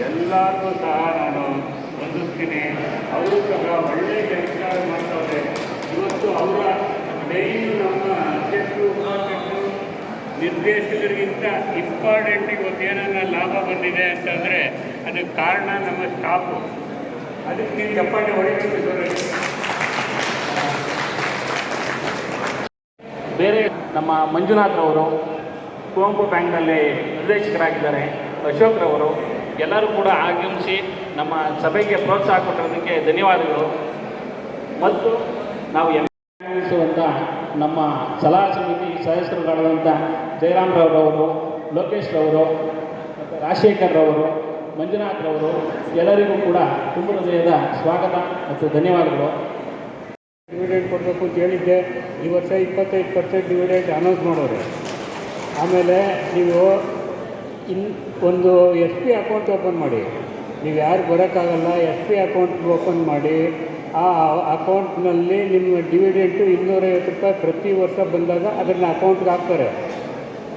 ಎಲ್ಲರಿಗೂ ಸಹ ನಾನು ವಂದಿಸ್ತೀನಿ. ಅವರು ಸಹ ಒಳ್ಳೆ ಕೆಲಸ ಮಾಡ್ತಾರೆ. ಇವತ್ತು ಅವರ ಮೇಯ್ನು ನಮ್ಮ ಅಧ್ಯಕ್ಷರು ಉಪಾಧ್ಯಕ್ಷರು ನಿರ್ದೇಶಕರಿಗಿಂತ ಇಂಪಾರ್ಟೆಂಟ್ ಇವತ್ತು ಏನನ್ನ ಲಾಭ ಬಂದಿದೆ ಅಂತಂದರೆ ಅದಕ್ಕೆ ಕಾರಣ ನಮ್ಮ ಸ್ಟಾಫು. ಅದಕ್ಕೆ ನೀವು ಚಪ್ಪಾಳೆ ಹೊಡಿಬೇಕು. ಬೇರೆ ನಮ್ಮ ಮಂಜುನಾಥ್ರವರು ಕುವೆಂಪು ಬ್ಯಾಂಕ್ನಲ್ಲಿ ನಿರ್ದೇಶಕರಾಗಿದ್ದಾರೆ, ಅಶೋಕ್ರವರು ಎಲ್ಲರೂ ಕೂಡ ಆಗಮಿಸಿ ನಮ್ಮ ಸಭೆಗೆ ಪ್ರೋತ್ಸಾಹ ಕೊಟ್ಟಿರೋದಕ್ಕೆ ಧನ್ಯವಾದಗಳು. ಮತ್ತು ನಾವು ಎನ್ನಿಸುವಂಥ ನಮ್ಮ ಸಲಹಾ ಸಮಿತಿ ಸದಸ್ಯರುಗಳಾದಂಥ ಜಯರಾಮ್ರವರು, ಲೋಕೇಶ್ ರವರು, ಮತ್ತು ರಾಜಶೇಖರ್ ರವರು, ಮಂಜುನಾಥ್ರವರು ಎಲ್ಲರಿಗೂ ಕೂಡ ತುಂಬ ಹೃದಯದ ಸ್ವಾಗತ ಮತ್ತು ಧನ್ಯವಾದಗಳು. ಡಿವಿಡೆಂಡ್ ಕೊಡಬೇಕು ಅಂತ ಹೇಳಿದ್ದೆ. ಈ ವರ್ಷ 25% ಡಿವಿಡೆಂಡ್ ಅನೌನ್ಸ್ ಮಾಡೋರು. ಆಮೇಲೆ ನೀವು ಒಂದು ಎಸ್ ಪಿ ಅಕೌಂಟ್ ಓಪನ್ ಮಾಡಿ. ನೀವು ಯಾರು ಬರೋಕ್ಕಾಗಲ್ಲ, ಎಸ್ ಪಿ ಅಕೌಂಟ್ ಓಪನ್ ಮಾಡಿ. ಆ ಅಕೌಂಟ್ನಲ್ಲಿ ನಿಮ್ಮ ಡಿವಿಡೆಂಟು 250 ರೂಪಾಯಿ ಪ್ರತಿ ವರ್ಷ ಬಂದಾಗ ಅದನ್ನು ಅಕೌಂಟ್ಗೆ ಹಾಕ್ತಾರೆ.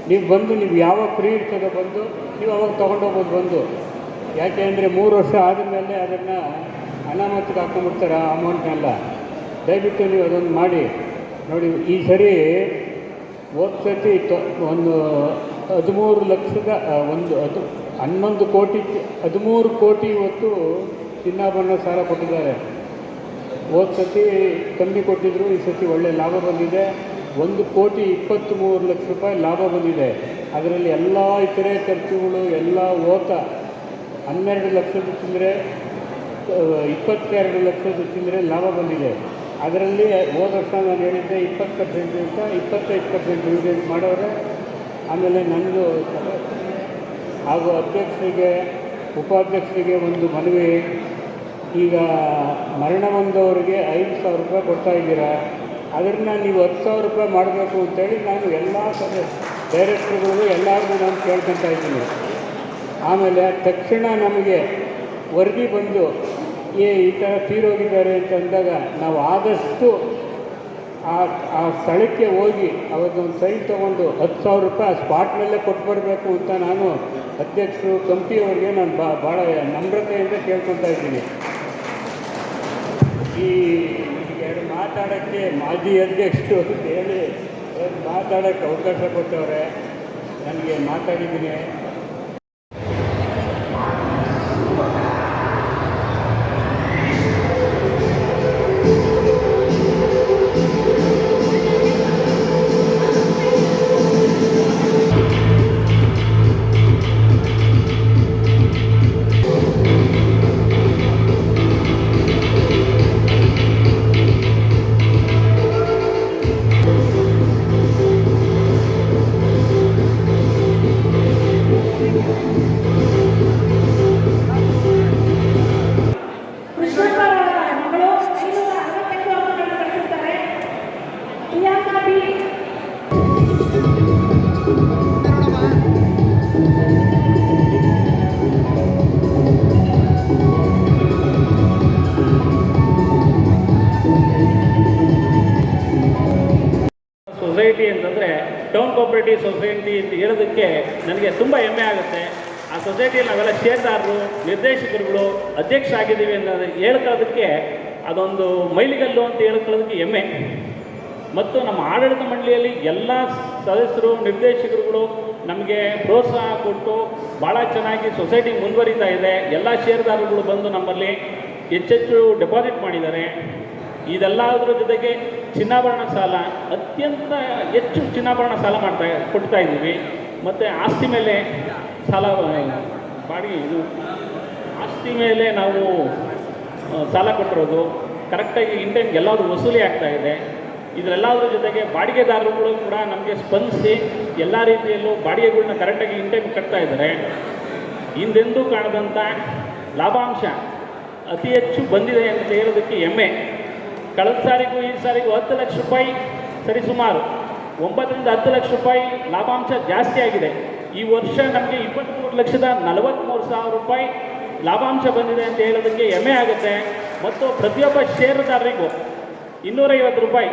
ನೀವು ಬಂದು ನೀವು ಯಾವಾಗ ಫ್ರೀ ಇರ್ತದೋ ಬಂದು ನೀವು ಅವಾಗ ತೊಗೊಂಡೋಗ್ಬೋದು ಬಂದು. ಯಾಕೆ ಅಂದರೆ 3 ವರ್ಷ ಆದಮೇಲೆ ಅದನ್ನು ಅನಾಮತಿಗೆ ಹಾಕೊಂಡ್ಬಿಡ್ತಾರೆ ಆ ಅಮೌಂಟ್ನೆಲ್ಲ. ದಯವಿಟ್ಟು ನೀವು ಅದೊಂದು ಮಾಡಿ ನೋಡಿ. ಈ ಸರಿ ಹೋದ ಸರ್ತಿ ಒಂದು 13 ಲಕ್ಷದ 11 ಕೋಟಿ 13 ಕೋಟಿ ಇವತ್ತು ಚಿನ್ನಾಭರಣ ಸಾಲ ಕೊಟ್ಟಿದ್ದಾರೆ. ಹೋದ ಸತಿ ಕಮ್ಮಿ ಕೊಟ್ಟಿದ್ದರು, ಈ ಸತಿ ಒಳ್ಳೆ ಲಾಭ ಬಂದಿದೆ. 1,23 ಲಕ್ಷ ರೂಪಾಯಿ ಲಾಭ ಬಂದಿದೆ. ಅದರಲ್ಲಿ ಎಲ್ಲ ಇತರೆ ಖರ್ಚುಗಳು ಎಲ್ಲ ಹೋತ 12 ಲಕ್ಷದ ಚಿಲ್ಲರೆ 22 ಲಕ್ಷದ ಚಿಲ್ಲರೆ ಲಾಭ ಬಂದಿದೆ. ಅದರಲ್ಲಿ ಹೋದ ವರ್ಷ ನಾನು ಹೇಳಿದ್ದೆ 20% ಅಂತ 25% ಡಿವಿಡೆಂಡ್ ಮಾಡೋರೆ. ಆಮೇಲೆ ನನ್ನದು ಹಾಗೂ ಅಧ್ಯಕ್ಷರಿಗೆ ಉಪಾಧ್ಯಕ್ಷರಿಗೆ ಒಂದು ಮನವಿ. ಈಗ ಮರಣ ಹೊಂದವರಿಗೆ 5,000 ರೂಪಾಯಿ ಕೊಡ್ತಾಯಿದ್ದೀರಾ. ಅದನ್ನು ನೀವು 10,000 ರೂಪಾಯಿ ಮಾಡಬೇಕು ಅಂತೇಳಿ ನಾನು ಎಲ್ಲ ಡೈರೆಕ್ಟ್ರುಗಳು ಎಲ್ಲರಿಗೂ ನಾನು ಕೇಳ್ಕೊತಾ ಇದ್ದೀನಿ. ಆಮೇಲೆ ತಕ್ಷಣ ನಮಗೆ ವರದಿ ಬಂದು ಈ ಥರ ತೀರೋಗಿದ್ದಾರೆ ಅಂತಂದಾಗ ನಾವು ಆದಷ್ಟು ಆ ಸ್ಥಳಕ್ಕೆ ಹೋಗಿ ಅವತ್ತೊಂದು ಸೈನ್ ತೊಗೊಂಡು 10,000 ರೂಪಾಯಿ ಸ್ಪಾಟ್ನಲ್ಲೇ ಕೊಟ್ಟು ಬರಬೇಕು ಅಂತ ನಾನು ಅಧ್ಯಕ್ಷರು ಕಂಪ್ನಿಯವರಿಗೆ ನಾನು ಭಾಳ ನಮ್ರತೆಯಿಂದ ಕೇಳ್ಕೊತಾ ಇದ್ದೀನಿ. ಈ ಎರಡು ಮಾತಾಡೋಕ್ಕೆ ಮಾಜಿ ಅಧ್ಯಕ್ಷರು ಅಂತ ಹೇಳಿ ಮಾತಾಡೋಕ್ಕೆ ಅವಕಾಶ ಕೊಟ್ಟವ್ರೆ. ನನಗೆ ಮಾತಾಡಿದ್ದೀನಿ. ಸೊಸೈಟಿ ಅಂತಂದರೆ ಟೌನ್ ಕೋಆಪರೇಟಿವ್ ಸೊಸೈಟಿ ಅಂತ ಹೇಳೋದಕ್ಕೆ ನನಗೆ ತುಂಬ ಹೆಮ್ಮೆ ಆಗುತ್ತೆ. ಆ ಸೊಸೈಟಿಯಲ್ಲಿ ನಾವೆಲ್ಲ ಷೇರ್ದಾರರು, ನಿರ್ದೇಶಕರುಗಳು, ಅಧ್ಯಕ್ಷ ಆಗಿದ್ದೀವಿ ಅಂತ ಹೇಳ್ಕೊಳ್ಳೋದಕ್ಕೆ ಅದೊಂದು ಮೈಲಿಗಲ್ಲು ಅಂತ ಹೇಳ್ಕೊಳ್ಳೋದಕ್ಕೆ ಹೆಮ್ಮೆ. ಮತ್ತು ನಮ್ಮ ಆಡಳಿತ ಮಂಡಳಿಯಲ್ಲಿ ಎಲ್ಲ ಸದಸ್ಯರು, ನಿರ್ದೇಶಕರುಗಳು ನಮಗೆ ಪ್ರೋತ್ಸಾಹ ಕೊಟ್ಟು ಭಾಳ ಚೆನ್ನಾಗಿ ಸೊಸೈಟಿ ಮುಂದುವರಿತಾ ಇದೆ. ಎಲ್ಲ ಷೇರ್ದಾರರುಗಳು ಬಂದು ನಮ್ಮಲ್ಲಿ ಹೆಚ್ಚೆಚ್ಚು ಡೆಪಾಸಿಟ್ ಮಾಡಿದ್ದಾರೆ. ಇದೆಲ್ಲದರ ಜೊತೆಗೆ ಚಿನ್ನಾಭರಣ ಸಾಲ ಅತ್ಯಂತ ಹೆಚ್ಚು ಚಿನ್ನಾಭರಣ ಸಾಲ ಕೊಡ್ತಾ ಇದ್ದೀವಿ. ಮತ್ತು ಆಸ್ತಿ ಮೇಲೆ ಸಾಲ ಬಾಡಿಗೆ ಇದು ಆಸ್ತಿ ಮೇಲೆ ನಾವು ಸಾಲ ಕೊಟ್ಟಿರೋದು ಕರೆಕ್ಟಾಗಿ ಇನ್ ಟೈಮ್ಗೆ ಎಲ್ಲಾದರೂ ವಸೂಲಿ ಆಗ್ತಾ ಇದೆ. ಇದರೆಲ್ಲದ್ರ ಜೊತೆಗೆ ಬಾಡಿಗೆದಾರರುಗಳು ಕೂಡ ನಮಗೆ ಸ್ಪಂದಿಸಿ ಎಲ್ಲ ರೀತಿಯಲ್ಲೂ ಬಾಡಿಗೆಗಳನ್ನ ಕರೆಕ್ಟಾಗಿ ಇನ್ ಟೈಮ್ ಕಟ್ತಾ ಇದ್ದಾರೆ. ಹಿಂದೆಂದೂ ಕಾಣದಂಥ ಲಾಭಾಂಶ ಅತಿ ಹೆಚ್ಚು ಬಂದಿದೆ ಅಂತ ಹೇಳೋದಕ್ಕೆ ಹೆಮ್ಮೆ. ಕಳೆದ ಸಾರಿಗೂ ಈ ಸಾರಿಗೂ 10 ಲಕ್ಷ ರೂಪಾಯಿ ಸರಿಸುಮಾರು 9 ರಿಂದ 10 ಲಕ್ಷ ರೂಪಾಯಿ ಲಾಭಾಂಶ ಜಾಸ್ತಿ ಆಗಿದೆ. ಈ ವರ್ಷ ನಮಗೆ 23,43,000 ರೂಪಾಯಿ ಲಾಭಾಂಶ ಬಂದಿದೆ ಅಂತ ಹೇಳೋದಕ್ಕೆ ಹೆಮ್ಮೆ ಆಗುತ್ತೆ. ಮತ್ತು ಪ್ರತಿಯೊಬ್ಬ ಷೇರುದಾರರಿಗೂ 250 ರೂಪಾಯಿ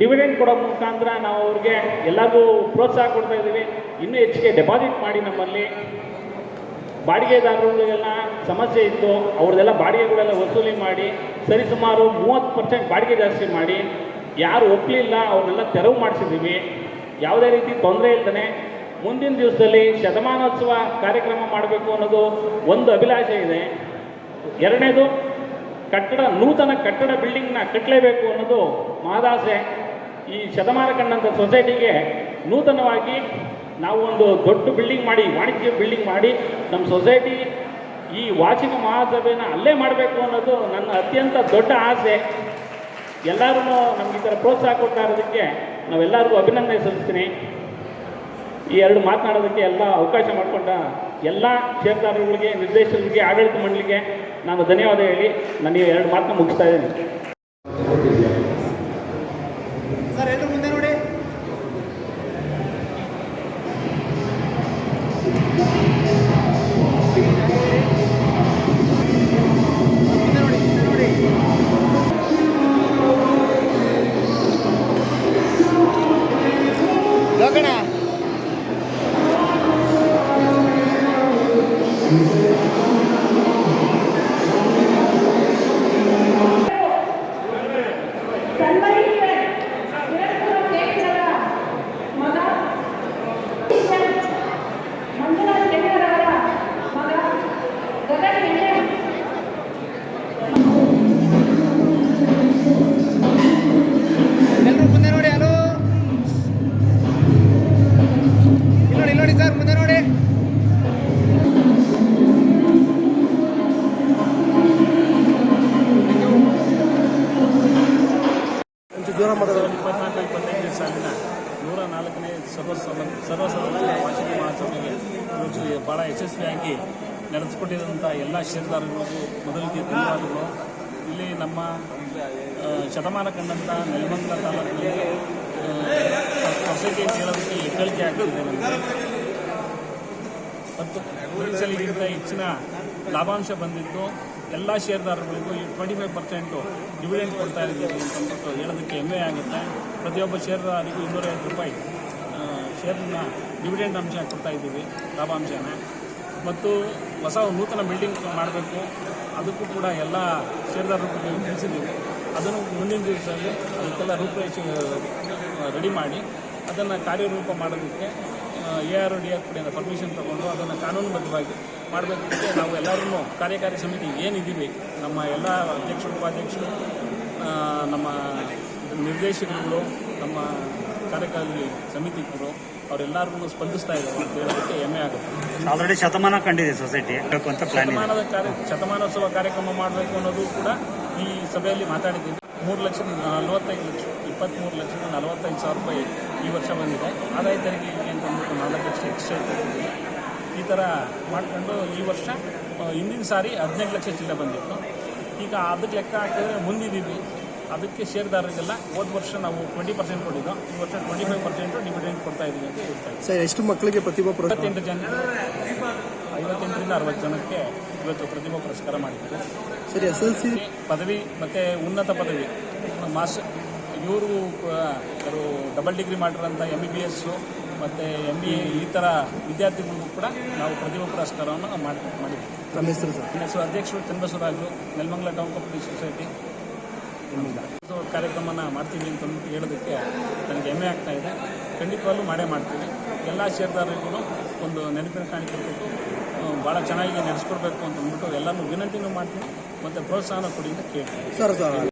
ಡಿವಿಡೆಂಡ್ ಕೊಡೋ ಮುಖಾಂತರ ನಾವು ಅವ್ರಿಗೆ ಎಲ್ಲರಿಗೂ ಪ್ರೋತ್ಸಾಹ ಕೊಡ್ತಾ ಇದ್ದೀವಿ. ಇನ್ನೂ ಹೆಚ್ಚಿಗೆ ಡೆಪಾಸಿಟ್ ಮಾಡಿ ನಮ್ಮಲ್ಲಿ ಬಾಡಿಗೆದಾರರಿಗೆಲ್ಲ ಸಮಸ್ಯೆ ಇತ್ತು, ಅವ್ರದ್ದೆಲ್ಲ ಬಾಡಿಗೆಗಳೆಲ್ಲ ವಸೂಲಿ ಮಾಡಿ ಸರಿಸುಮಾರು 30% ಬಾಡಿಗೆ ಜಾಸ್ತಿ ಮಾಡಿ ಯಾರು ಒಪ್ಪಲಿಲ್ಲ ಅವ್ರನ್ನೆಲ್ಲ ತೆರವು ಮಾಡಿಸಿದ್ದೀವಿ. ಯಾವುದೇ ರೀತಿ ತೊಂದರೆ ಇಲ್ಲದೇ ಮುಂದಿನ ದಿವಸದಲ್ಲಿ ಶತಮಾನೋತ್ಸವ ಕಾರ್ಯಕ್ರಮ ಮಾಡಬೇಕು ಅನ್ನೋದು ಒಂದು ಅಭಿಲಾಷೆ ಇದೆ. ಎರಡನೇದು ನೂತನ ಕಟ್ಟಡ ಬಿಲ್ಡಿಂಗ್ನ ಕಟ್ಟಲೇಬೇಕು ಅನ್ನೋದು ಮಹದಾಸೆ. ಈ ಶತಮಾನ ಕಂಡಂಥ ಸೊಸೈಟಿಗೆ ನೂತನವಾಗಿ ನಾವು ಒಂದು ದೊಡ್ಡ ಬಿಲ್ಡಿಂಗ್ ಮಾಡಿ, ವಾಣಿಜ್ಯ ಬಿಲ್ಡಿಂಗ್ ಮಾಡಿ ನಮ್ಮ ಸೊಸೈಟಿ ಈ ವಾರ್ಷಿಕ ಮಹಾಸಭೆನ ಅಲ್ಲೇ ಮಾಡಬೇಕು ಅನ್ನೋದು ನನ್ನ ಅತ್ಯಂತ ದೊಡ್ಡ ಆಸೆ. ಎಲ್ಲರೂ ನಮ್ಗೆ ಈ ಥರ ಪ್ರೋತ್ಸಾಹ ಕೊಡ್ತಾ ಇರೋದಕ್ಕೆ ನಾವೆಲ್ಲರಿಗೂ ಅಭಿನಂದನೆ ಸಲ್ಲಿಸ್ತೀನಿ. ಈ ಎರಡು ಮಾತನಾಡೋದಕ್ಕೆ ಎಲ್ಲ ಅವಕಾಶ ಮಾಡಿಕೊಂಡ ಎಲ್ಲ ಷೇರುದಾರರುಗಳಿಗೆ, ನಿರ್ದೇಶಕರಿಗೆ, ಆಡಳಿತ ಮಂಡಳಿಗೆ ನಾನು ಧನ್ಯವಾದ ಹೇಳಿ ನನಗೆ ಎರಡು ಮಾತನ್ನ ಮುಗಿಸ್ತಾ ಇದ್ದೀನಿ. ಸರ್ ಎಲ್ಲರೂ ಮುಂದೆ ನೋಡಿ. ಲೋಕಣ ಎಲ್ಲರೂ ಮುಂದೆ ನೋಡಿ. ಹಲೋ ಇಲ್ಲಿ ನೋಡಿ ಸರ್, ಮುಂದೆ ನೋಡಿ. ಜೋರ ಮಾತಾಡೋದು. 24-25 ಸಾಲಿನ 104ನೇ ಸರ್ವಸದಸ್ಯ ವಾರ್ಷಿಕ ಮಹಾಸಭೆಗೆ ಭಾಳ ಯಶಸ್ವಿಯಾಗಿ ನಡೆಸಿಕೊಟ್ಟಿರುವಂಥ ಎಲ್ಲ ಷೇರುದಾರರಿಗೂ ಮೊದಲಿಗೆ ಧನ್ಯವಾದಗಳು. ಇಲ್ಲಿ ನಮ್ಮ ಶತಮಾನ ಕಂಡಂಥ ನೆಲಮಂಗಲ ತಾಲೂಕಿನಲ್ಲಿ ಸೊಸೈಟಿ ಅಂತ ಹೇಳೋದಕ್ಕೆ ಹೆಗ್ಗಳಿಕೆ ಆಗ್ತಿದೆ ನಮಗೆ. ಮತ್ತು ಸಲಿಗಿಂತ ಹೆಚ್ಚಿನ ಲಾಭಾಂಶ ಬಂದಿದ್ದು ಎಲ್ಲ ಷೇರುದಾರಗಳಿಗೂ 25% ಡಿವಿಡೆಂಡ್ ಕೊಡ್ತಾ ಇದ್ದೀವಿ ಅಂತ ಹೇಳೋದಕ್ಕೆ ಹೆಮ್ಮೆ ಆಗುತ್ತೆ. ಪ್ರತಿಯೊಬ್ಬ ಷೇರುದಾರರಿಗೂ 250 ರೂಪಾಯಿ ಶೇರ್ನ ಡಿವಿಡೆಂಡ್ ಅಂಶ ಕೊಡ್ತಾ ಇದ್ದೀವಿ, ಲಾಭಾಂಶನ. ಮತ್ತು ಹೊಸ ನೂತನ ಬಿಲ್ಡಿಂಗ್ ಮಾಡಬೇಕು, ಅದಕ್ಕೂ ಕೂಡ ಎಲ್ಲ ಷೇರುದಾರರಿಗೆ ತಿಳಿಸಿದ್ದೀವಿ. ಅದನ್ನು ಮುಂದಿನ ದಿವಸದಲ್ಲಿ ಅದಕ್ಕೆಲ್ಲ ರೂಪರೇಷೆ ರೆಡಿ ಮಾಡಿ ಅದನ್ನು ಕಾರ್ಯರೂಪ ಮಾಡೋದಕ್ಕೆ ARDF ಕಡೆಯಿಂದ ಪರ್ಮಿಷನ್ ತಗೊಂಡು ಅದನ್ನು ಕಾನೂನುಬದ್ಧವಾಗಿ ಮಾಡಬೇಕಂತೆ ನಾವು ಎಲ್ಲರೂ ಕಾರ್ಯಕಾರಿ ಸಮಿತಿ ಏನಿದ್ದೀವಿ, ನಮ್ಮ ಎಲ್ಲ ಅಧ್ಯಕ್ಷರು, ಉಪಾಧ್ಯಕ್ಷರು, ನಮ್ಮ ನಿರ್ದೇಶಕರುಗಳು, ನಮ್ಮ ಕಾರ್ಯಕಾರಿ ಸಮಿತಿಗಳು ಅವರೆಲ್ಲರೂ ಸ್ಪಂದಿಸ್ತಾ ಇದ್ದಾರೆ ಅಂತ ಹೇಳೋದಕ್ಕೆ ಹೆಮ್ಮೆ ಆಗುತ್ತೆ. ಆಲ್ರೆಡಿ ಶತಮಾನ ಕಂಡಿದೆ ಸೊಸೈಟಿ ಅಂತ ಪ್ಲಾನ್ ಇದೆ. ಶತಮಾನೋತ್ಸವ ಕಾರ್ಯಕ್ರಮ ಮಾಡಬೇಕು ಅನ್ನೋದು ಕೂಡ ಈ ಸಭೆಯಲ್ಲಿ ಮಾತಾಡಿದ್ದೀವಿ. 3,45,00,000 23,45,000 ರೂಪಾಯಿ ಈ ವರ್ಷ ಬಂದಿದೆ. ಆದಾಯ ತೆರಿಗೆ ಅಂತ ಅಂದ್ಬಿಟ್ಟು 4 ಲಕ್ಷ ಎಕ್ಸ್ಟ್ರಾ ಇಟ್ಟಿದ್ದೀವಿ. ಈ ಥರ ಮಾಡಿಕೊಂಡು ಈ ವರ್ಷ ಹಿಂದಿನ ಸಾರಿ 15 ಲಕ್ಷ ಚಿಲ್ಲರೆ ಬಂದಿತ್ತು. ಈಗ ಅದಕ್ಕೆ ಲೆಕ್ಕ ಹಾಕಿದ್ರೆ ಮುಂದಿದ್ದೀವಿ. ಅದಕ್ಕೆ ಷೇರುದಾರರಿಗೆಲ್ಲ ಹೋದ ವರ್ಷ ನಾವು 20% ಕೊಟ್ಟಿದ್ದು, ಈ ವರ್ಷ 25% ಡಿವಿಡೆಂಡ್ ಕೊಡ್ತಾ ಇದ್ದೀವಿ ಅಂತ ಹೇಳ್ತಾ ಇದ್ದೀವಿ. ಸರ್ ಎಷ್ಟು ಮಕ್ಕಳಿಗೆ ಪ್ರತಿಭಾ 58 ಜನ 58 ರಿಂದ 60 ಜನಕ್ಕೆ ಇವತ್ತು ಪ್ರತಿಭಾ ಪುರಸ್ಕಾರ ಮಾಡಿದ್ದಾರೆ. ಸರಿ, SLC ಪದವಿ ಮತ್ತು ಉನ್ನತ ಪದವಿ ಮಾಸ್ಟರ್ ಇವರು ಡಬಲ್ ಡಿಗ್ರಿ ಮಾಡಿರೋಂಥ MBBS ಮತ್ತು MBA ಈ ಥರ ವಿದ್ಯಾರ್ಥಿಗಳಿಗೂ ಕೂಡ ನಾವು ಪ್ರತಿಭಾ ಪುರಸ್ಕಾರವನ್ನು ಮಾಡಿದ್ದೀವಿ. ನಮ್ಮ ಹೆಸರು ಸರ್? ನನ್ನ ಹೆಸರು ಅಧ್ಯಕ್ಷರು Channabasavaraju, Nelamangala town cooperative society. ಕಾರ್ಯಕ್ರಮನ ಮಾಡ್ತೀವಿ ಅಂತ ಹೇಳೋದಕ್ಕೆ ನನಗೆ ಹೆಮ್ಮೆ ಆಗ್ತಾ ಇದೆ. ಖಂಡಿತವಾಗ್ಲೂ ಮಾಡೇ ಮಾಡ್ತೀವಿ. ಎಲ್ಲ ಷೇರುದಾರರಿಗೂ ಒಂದು ನೆನಪಿನ ಕಾಣಿಕೆ ಕೊಟ್ಟು ಭಾಳ ಚೆನ್ನಾಗಿ ನಡೆಸ್ಕೊಡ್ಬೇಕು ಅಂತ ಅಂದ್ಬಿಟ್ಟು ಎಲ್ಲರೂ ವಿನಂತಿನೂ ಮಾಡ್ತೀನಿ ಮತ್ತು ಪ್ರೋತ್ಸಾಹನ ಕೊಡಿ ಅಂತ ಕೇಳ್ತೀನಿ. ಸರ್